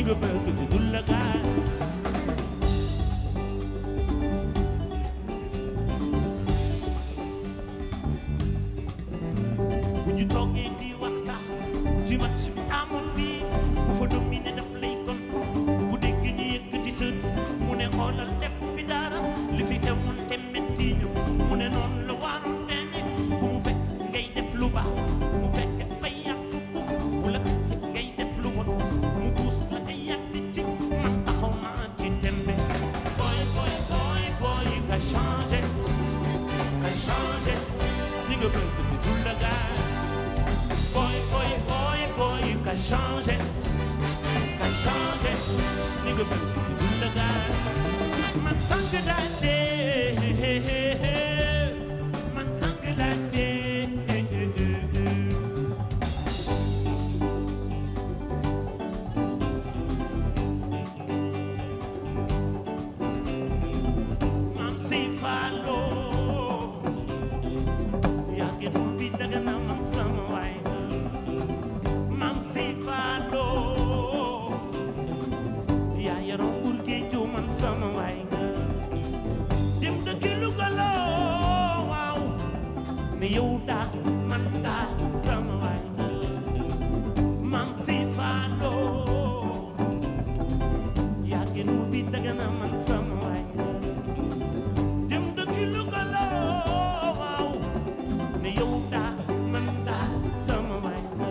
nga bëgg te du la gaañ bu ñu toogee di waxtaan ci match bi amoon bi ku fa dominé daf lay tontu bu dégg ñu yëkkati sët mu ne xoolal def fi dara li fi xewoon te metti ñu mu ne noonu la waroon demee ku mu fekk ngay def lu baax mu fekk bay yàq ko bu la fekk ngay def lu bon mu puus la ngay yàq ci man taxaw naa ci tembe boy boy boy boy nga changé li nga bëgg te du la gaañ boy boy boy boy nga changé li nga bëgg te du la gaañ man sànq daa man sànq daa mam si falo yaa ngi dul bi daga na man sama waay mam si falo yaa yaroon pour géeju man sama waay nga dem dëkk Louga loo waaw ne yow daal man daal sama waay nga mam si falo yaa ngi dul bi daga na man sama waay nga dem dëkk Louga loo waaw ne yow daal man daal sama waay nga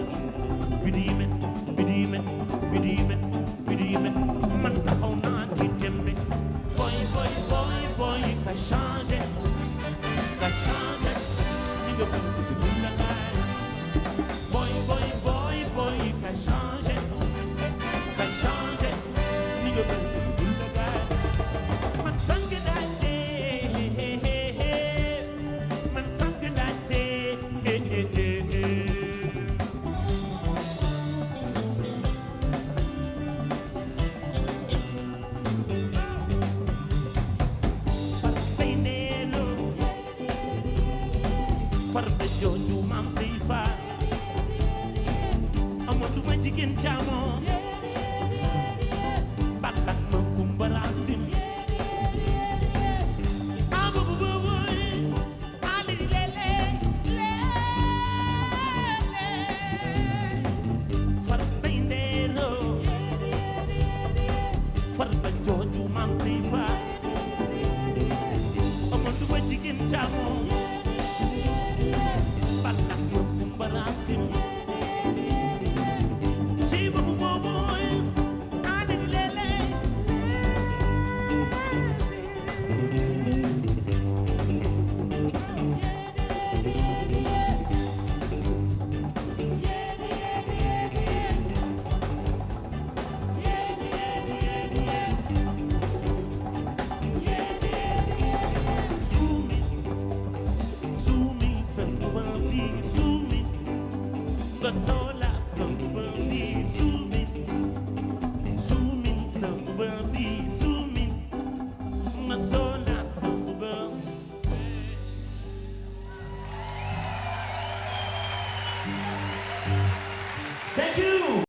bidime man taxaw naa ci tembe boy boy boy boy ka changé ni nga bëgg te du la gaañ boy boy boy boy ka changé ni nga bëgg te du la gaañ man sànq daa man sànq daa farba jooju maam sey fa Amadou ma jigéen jaamoo balak ma kumba raasim abubu bubuy ali lele farba ndeelo farba jooju maam sey fa Amadou ma jigéen jaamoo balak ma kumba raasim ci bubu bubuy ali lele nga sola samba bi sumin samba bi sumin nga sola samba thank you